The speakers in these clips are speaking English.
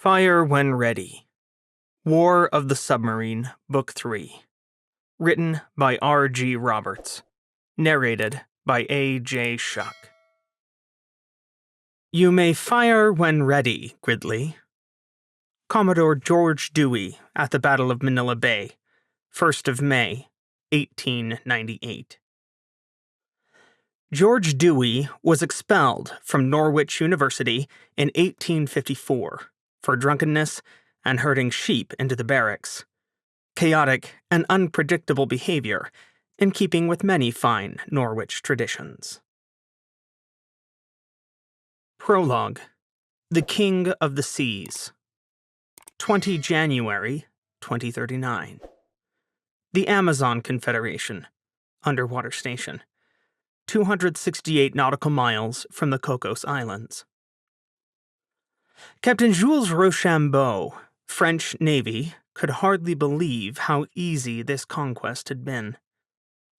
Fire When Ready. War of the Submarine, Book 3. Written by R.G. Roberts. Narrated by A.J. Shuck. You may fire when ready, Gridley. Commodore George Dewey at the Battle of Manila Bay, 1st of May, 1898. George Dewey was expelled from Norwich University in 1854 for drunkenness and herding sheep into the barracks. Chaotic and unpredictable behavior in keeping with many fine Norwich traditions. Prologue. The King of the Seas. 20 January, 2039. The Amazon Confederation. Underwater station. 268 nautical miles from the Cocos Islands. Captain Jules Rochambeau, French Navy, could hardly believe how easy this conquest had been.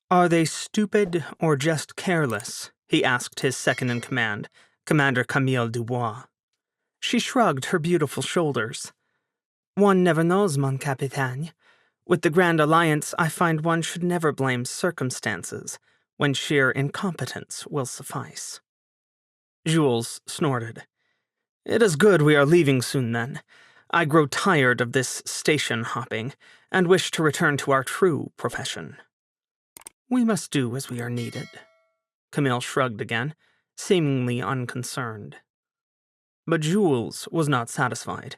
"Are they stupid or just careless?" he asked his second-in-command, Commander Camille Dubois. She shrugged her beautiful shoulders. "One never knows, mon capitaine. With the Grand Alliance, I find one should never blame circumstances, when sheer incompetence will suffice." Jules snorted. "It is good we are leaving soon, then. I grow tired of this station hopping, and wish to return to our true profession." "We must do as we are needed." Camille shrugged again, seemingly unconcerned. But Jules was not satisfied.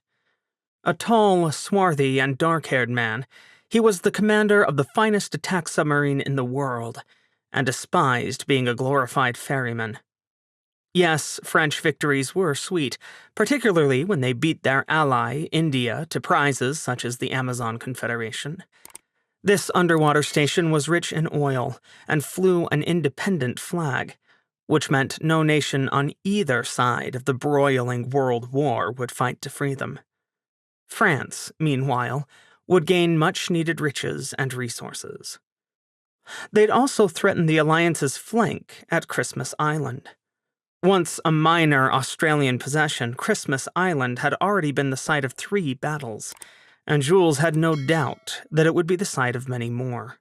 A tall, swarthy, and dark-haired man, he was the commander of the finest attack submarine in the world, and despised being a glorified ferryman. Yes, French victories were sweet, particularly when they beat their ally, India, to prizes such as the Amazon Confederation. This underwater station was rich in oil and flew an independent flag, which meant no nation on either side of the broiling world war would fight to free them. France, meanwhile, would gain much-needed riches and resources. They'd also threaten the Alliance's flank at Christmas Island. Once a minor Australian possession, Christmas Island had already been the site of 3 battles, and Jules had no doubt that it would be the site of many more.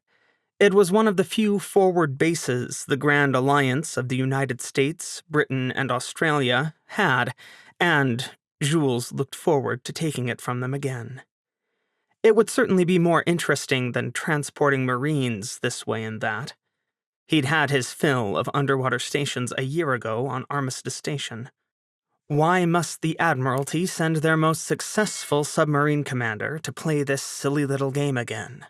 It was one of the few forward bases the Grand Alliance of the United States, Britain, and Australia had, and Jules looked forward to taking it from them again. It would certainly be more interesting than transporting Marines this way and that. He'd had his fill of underwater stations a year ago on Armistice Station. Why must the Admiralty send their most successful submarine commander to play this silly little game again?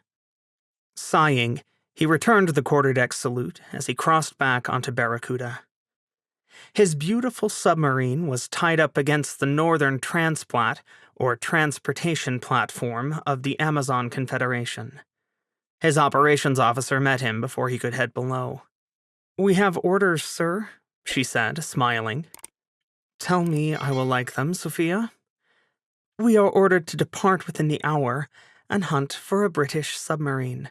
Sighing, he returned the quarterdeck salute as he crossed back onto Barracuda. His beautiful submarine was tied up against the northern transplat, or transportation platform, of the Amazon Confederation. His operations officer met him before he could head below. "We have orders, sir," she said, smiling. "Tell me I will like them, Sophia." "We are ordered to depart within the hour and hunt for a British submarine,"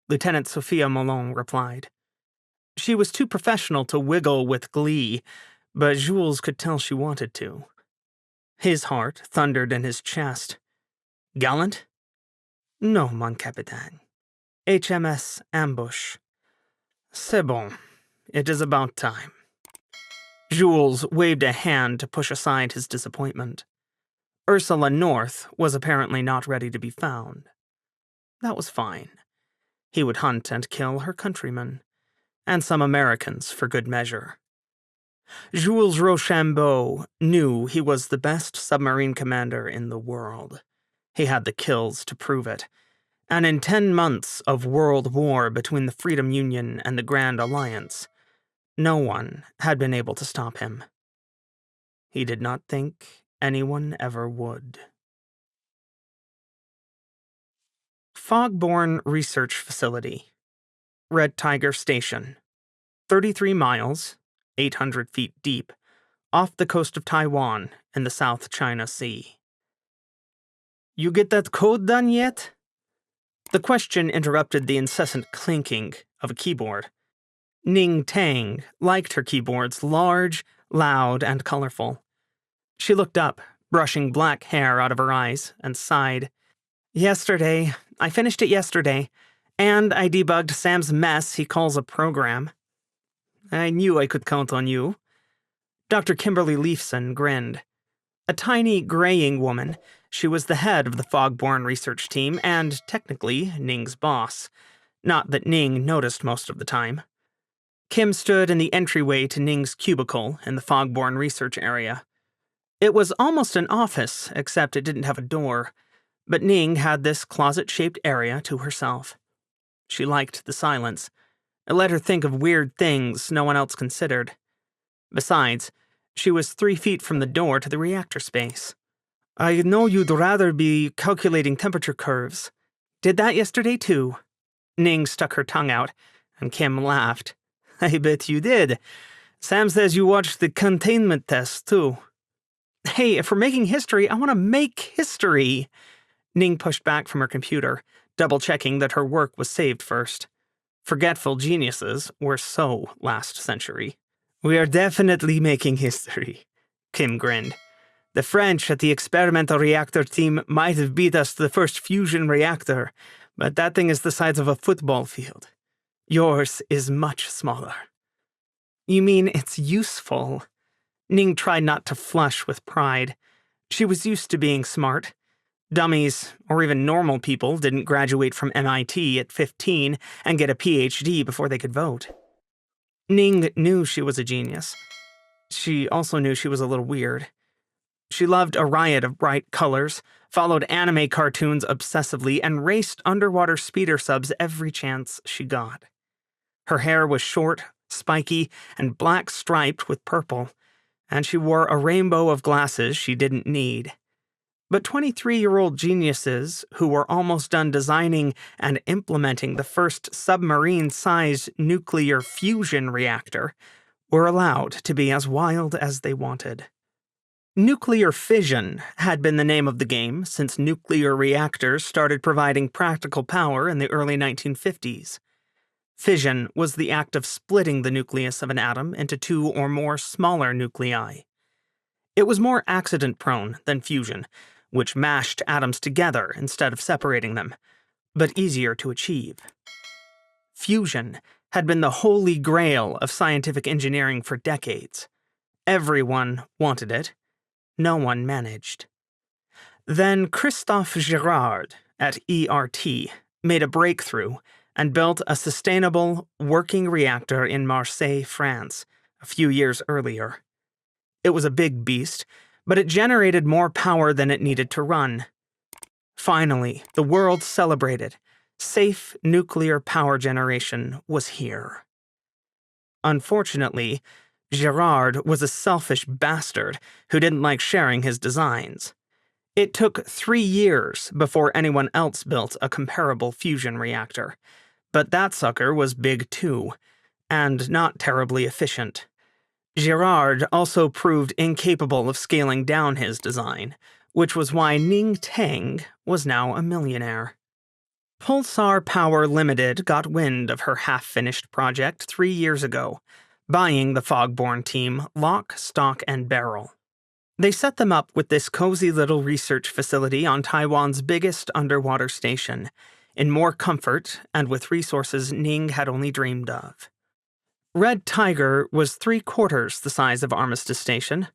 Lieutenant Sophia Molon replied. She was too professional to wiggle with glee, but Jules could tell she wanted to. His heart thundered in his chest. "Gallant?" "No, mon capitaine. HMS Ambush." "C'est bon. It is about time." Jules waved a hand to push aside his disappointment. Ursula North was apparently not ready to be found. That was fine. He would hunt and kill her countrymen, and some Americans for good measure. Jules Rochambeau knew he was the best submarine commander in the world. He had the kills to prove it. And in 10 months of world war between the Freedom Union and the Grand Alliance, no one had been able to stop him. He did not think anyone ever would. Fogborn Research Facility. Red Tiger Station. 33 miles, 800 feet deep, off the coast of Taiwan in the South China Sea. "You get that code done yet?" The question interrupted the incessant clinking of a keyboard. Ning Tang liked her keyboards large, loud, and colorful. She looked up, brushing black hair out of her eyes, and sighed. Yesterday. I finished it yesterday. And I debugged Sam's mess he calls a program. I knew I could count on you. Dr. Kimberly Leifson grinned. A tiny, graying woman, she was the head of the Fogborn research team and, technically, Ning's boss. Not that Ning noticed most of the time. Kim stood in the entryway to Ning's cubicle in the Fogborn research area. It was almost an office, except it didn't have a door, but Ning had this closet-shaped area to herself. She liked the silence. It let her think of weird things no one else considered. Besides, she was 3 feet from the door to the reactor space. I know you'd rather be calculating temperature curves. Did that yesterday, too. Ning stuck her tongue out, and Kim laughed. I bet you did. Sam says you watched the containment test, too. Hey, if we're making history, I want to make history. Ning pushed back from her computer, double-checking that her work was saved first. Forgetful geniuses were so last century. We are definitely making history, Kim grinned. The French at the experimental reactor team might have beat us to the first fusion reactor, but that thing is the size of a football field. Yours is much smaller. You mean it's useful? Ning tried not to flush with pride. She was used to being smart. Dummies, or even normal people, didn't graduate from MIT at 15 and get a PhD before they could vote. Ning knew she was a genius. She also knew she was a little weird. She loved a riot of bright colors, followed anime cartoons obsessively, and raced underwater speeder subs every chance she got. Her hair was short, spiky, and black striped with purple, and she wore a rainbow of glasses she didn't need. But 23-year-old geniuses who were almost done designing and implementing the first submarine-sized nuclear fusion reactor were allowed to be as wild as they wanted. Nuclear fission had been the name of the game since nuclear reactors started providing practical power in the early 1950s. Fission was the act of splitting the nucleus of an atom into 2 or more smaller nuclei. It was more accident-prone than fusion, which mashed atoms together instead of separating them, but easier to achieve. Fusion had been the holy grail of scientific engineering for decades. Everyone wanted it. No one managed. Then Christophe Girard at ERT made a breakthrough and built a sustainable, working reactor in Marseille, France, a few years earlier. It was a big beast, but it generated more power than it needed to run. Finally, the world celebrated. Safe nuclear power generation was here. Unfortunately, Girard was a selfish bastard who didn't like sharing his designs. It took 3 years before anyone else built a comparable fusion reactor, but that sucker was big too, and not terribly efficient. Girard also proved incapable of scaling down his design, which was why Ning Tang was now a millionaire. Pulsar Power Limited got wind of her half-finished project 3 years ago, buying the Fogborn team lock, stock, and barrel. They set them up with this cozy little research facility on Taiwan's biggest underwater station, in more comfort and with resources Ning had only dreamed of. Red Tiger was 3/4 the size of Armistice Station,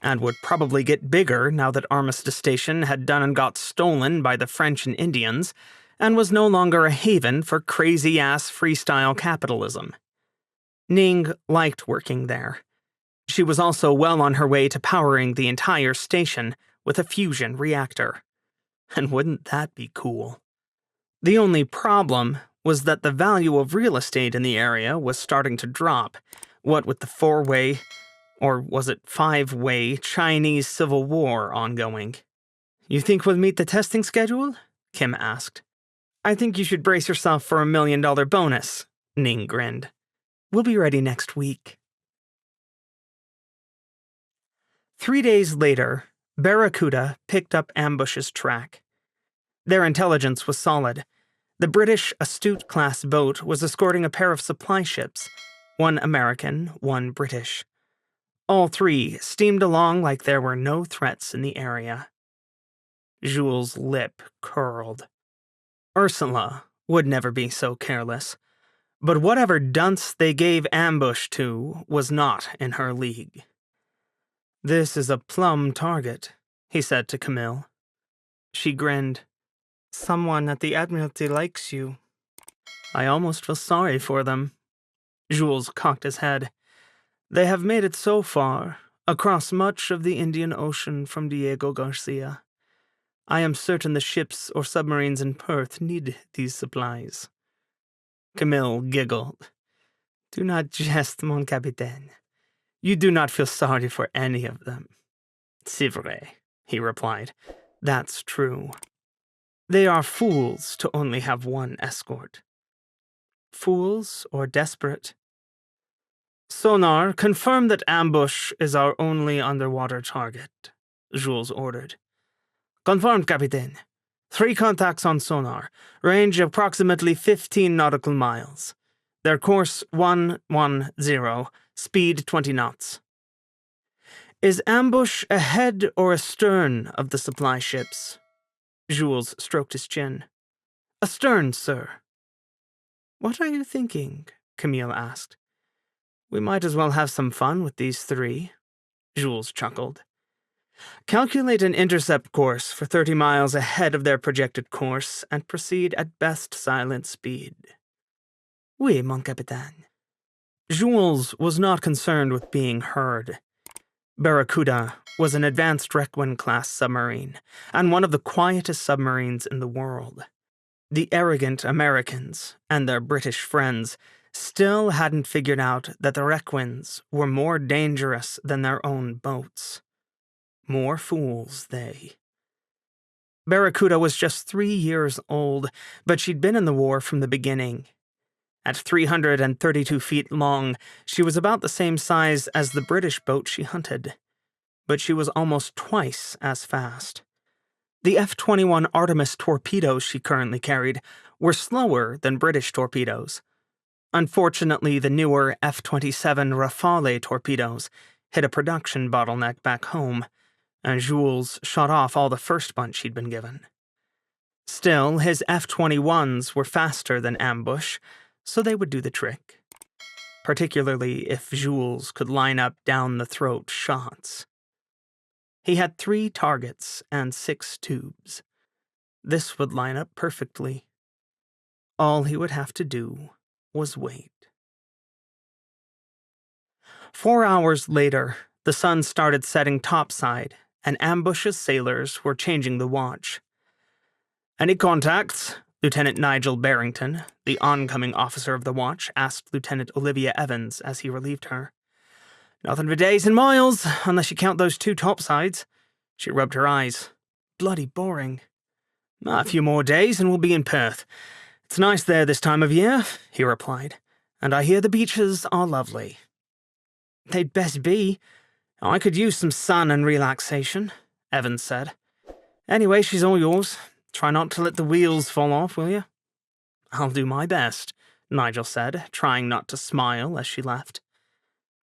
and would probably get bigger now that Armistice Station had done and got stolen by the French and Indians, and was no longer a haven for crazy-ass freestyle capitalism. Ning liked working there. She was also well on her way to powering the entire station with a fusion reactor. And wouldn't that be cool? The only problem was that the value of real estate in the area was starting to drop, what with the 4-way, or was it 5-way, Chinese Civil War ongoing. You think we'll meet the testing schedule? Kim asked. I think you should brace yourself for $1 million bonus, Ning grinned. We'll be ready next week. 3 days later, Barracuda picked up Ambush's track. Their intelligence was solid. The British Astute-class boat was escorting a pair of supply ships, one American, one British. All three steamed along like there were no threats in the area. Jules' lip curled. Ursula would never be so careless, but whatever dunce they gave ambush to was not in her league. "This is a plum target," he said to Camille. She grinned. "Someone at the Admiralty likes you." I almost feel sorry for them. Jules cocked his head. "They have made it so far, across much of the Indian Ocean from Diego Garcia. I am certain the ships or submarines in Perth need these supplies." Camille giggled. "Do not jest, mon capitaine. You do not feel sorry for any of them." "C'est vrai," he replied. "That's true. They are fools to only have one escort." "Fools or desperate?" "Sonar, confirm that ambush is our only underwater target," Jules ordered. "Confirmed, Capitaine. 3 contacts on sonar, range approximately 15 nautical miles. Their course 110, speed 20 knots. Is ambush ahead or astern of the supply ships?" Jules stroked his chin. "Astern, sir." "What are you thinking?" Camille asked. "We might as well have some fun with these 3. Jules chuckled. "Calculate an intercept course for 30 miles ahead of their projected course and proceed at best silent speed." "Oui, mon capitaine." Jules was not concerned with being heard. Barracuda was an advanced Requin-class submarine, and one of the quietest submarines in the world. The arrogant Americans and their British friends still hadn't figured out that the Requins were more dangerous than their own boats. More fools, they. Barracuda was just 3 years old, but she'd been in the war from the beginning. At 332 feet long, she was about the same size as the British boat she hunted, but she was almost twice as fast. The F-21 Artemis torpedoes she currently carried were slower than British torpedoes. Unfortunately, the newer F-27 Rafale torpedoes hit a production bottleneck back home, and Jules shot off all the first bunch she'd been given. Still, his F-21s were faster than ambush, so they would do the trick. Particularly if Jules could line up down-the-throat shots. He had 3 targets and 6 tubes. This would line up perfectly. All he would have to do was wait. 4 hours later, the sun started setting topside, and ambush's sailors were changing the watch. "Any contacts?" Lieutenant Nigel Barrington, the oncoming officer of the watch, asked Lieutenant Olivia Evans as he relieved her. "Nothing for days and miles, unless you count those 2 topsides." She rubbed her eyes. "Bloody boring." "A few more days and we'll be in Perth. It's nice there this time of year," he replied, "and I hear the beaches are lovely." "They'd best be. I could use some sun and relaxation," Evans said. "Anyway, she's all yours. Try not to let the wheels fall off, will you?" "I'll do my best," Nigel said, trying not to smile as she left.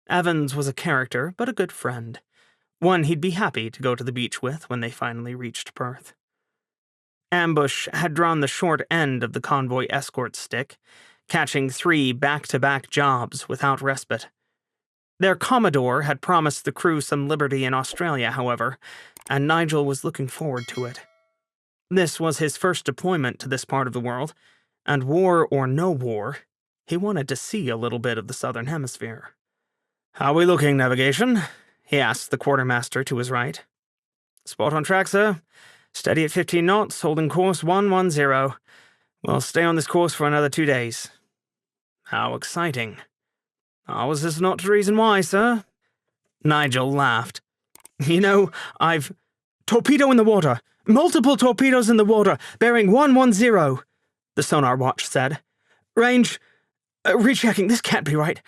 Evans was a character, but a good friend. One he'd be happy to go to the beach with when they finally reached Perth. Ambush had drawn the short end of the convoy escort stick, catching 3 back-to-back jobs without respite. Their Commodore had promised the crew some liberty in Australia, however, and Nigel was looking forward to it. This was his first deployment to this part of the world, and war or no war, he wanted to see a little bit of the Southern Hemisphere. "How are we looking, navigation?" he asked the quartermaster to his right. "Spot on track, sir. Steady at 15 knots, holding course 110. We'll stay on this course for another 2 days." "How exciting." "Was this not the reason why, sir?" Nigel laughed. "You know, I've... Torpedo in the water! Multiple torpedoes in the water, bearing 110, the sonar watch said. "Range... rechecking, this can't be right.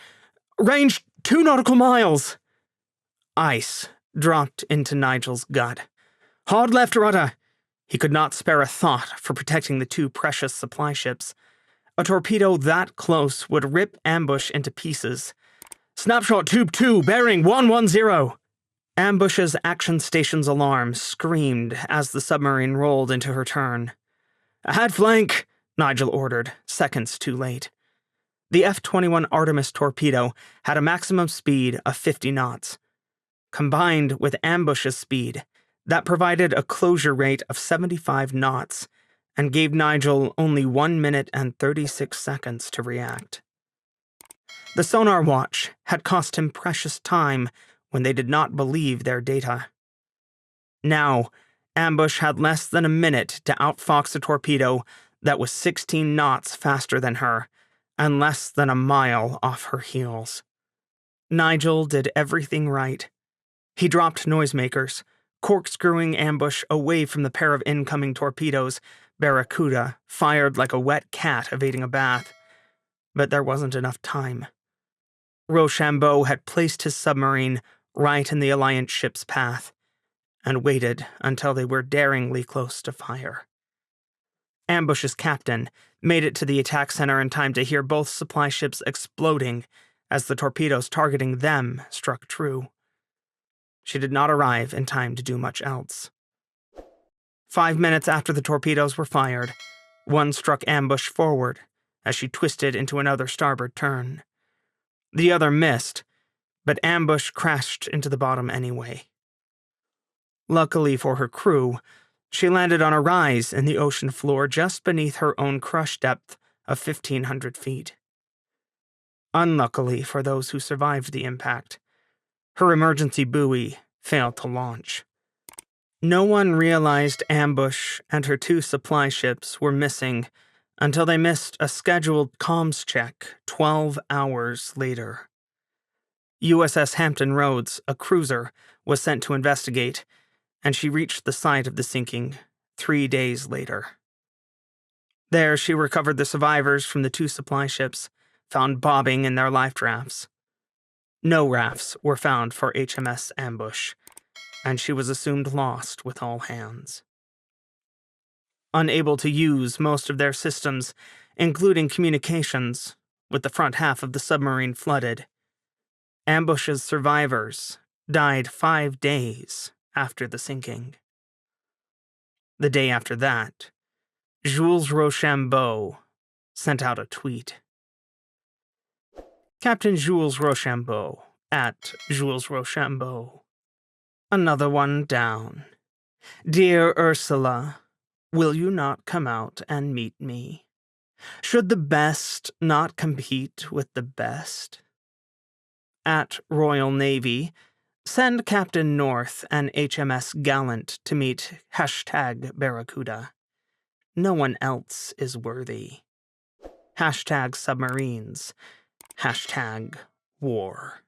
Range 2 nautical miles." Ice dropped into Nigel's gut. "Hard left rudder." He could not spare a thought for protecting the 2 precious supply ships. A torpedo that close would rip ambush into pieces. Snapshot Tube 2, bearing 110. Ambush's action station's alarm screamed as the submarine rolled into her turn. Ahead flank, Nigel ordered, seconds too late. The F-21 Artemis torpedo had a maximum speed of 50 knots. Combined with Ambush's speed, that provided a closure rate of 75 knots and gave Nigel only 1 minute and 36 seconds to react. The sonar watch had cost him precious time when they did not believe their data. Now, Ambush had less than a minute to outfox a torpedo that was 16 knots faster than her and less than a mile off her heels. Nigel did everything right. He dropped noisemakers, corkscrewing Ambush away from the pair of incoming torpedoes Barracuda fired like a wet cat evading a bath. But there wasn't enough time. Rochambeau had placed his submarine right in the Alliance ship's path and waited until they were daringly close to fire. Ambush's captain made it to the attack center in time to hear both supply ships exploding as the torpedoes targeting them struck true. She did not arrive in time to do much else. 5 minutes after the torpedoes were fired, one struck Ambush forward as she twisted into another starboard turn. The other missed, but Ambush crashed into the bottom anyway. Luckily for her crew, she landed on a rise in the ocean floor just beneath her own crush depth of 1,500 feet. Unluckily for those who survived the impact, her emergency buoy failed to launch. No one realized Ambush and her 2 supply ships were missing until they missed a scheduled comms check 12 hours later. USS Hampton Roads, a cruiser, was sent to investigate, and she reached the site of the sinking 3 days later. There, she recovered the survivors from the 2 supply ships, found bobbing in their life rafts. No rafts were found for HMS Ambush, and she was assumed lost with all hands. Unable to use most of their systems, including communications, with the front half of the submarine flooded, Ambush's survivors died 5 days after the sinking. The day after that, Jules Rochambeau sent out a tweet. Captain Jules Rochambeau, at Jules Rochambeau. Another one down. Dear Ursula, will you not come out and meet me? Should the best not compete with the best? At Royal Navy, send Captain North and HMS Gallant to meet #Barracuda. No one else is worthy. #Submarines. #War.